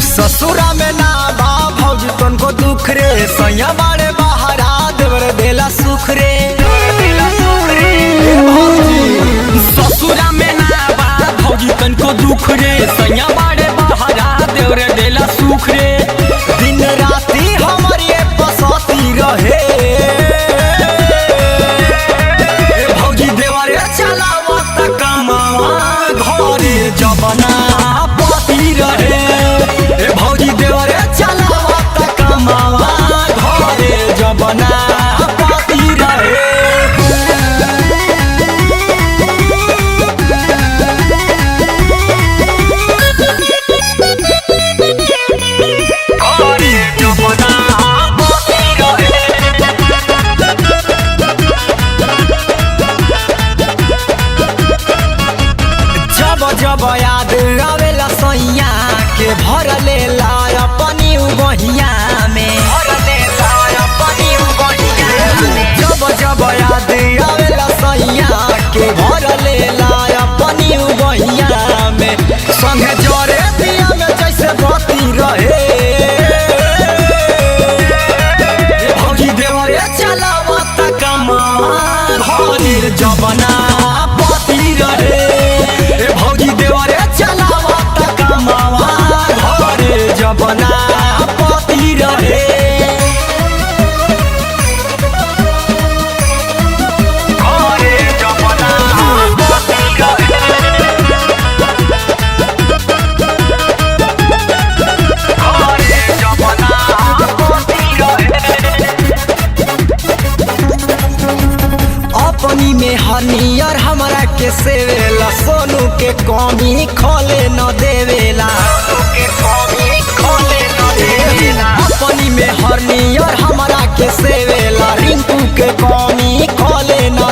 ससुरा में ना बा भौजी तुमको दुख रे, सैया बाड़े बहरा देवर देला सुख रे। ससुरा में ना बा भौजी तुमको दुख रे, सैया बाड़े बहरा देवर देला सुख रे। दिन राती हमारी बसती रहे, भौजी देवर चलावत कमावा घरे जबना पति रहे। भौजी देवर चलावत कमावा घरे जबना पति रहे। जब याद आवेला सैया के भर ले लाया पानी बहिया में, जब जब याद आवेला सैया के भर ले लाया पानी बहिया में, संगे जरे दिया में जैसे बती रहे। भौजी देवर चलावत कमावा घरे जबना पति रहे। भौजी देवर चलावत कमावा घरे जबना पति रहे। घरे जबना पति रहे। घरे जबना पति रहे। अपनी में हनियर हमरा के सेवेला, सोनू के कमी खोले न देवेला। अपनी में हनियर हमरा के सेवेला, रिंकू के कमी खोले न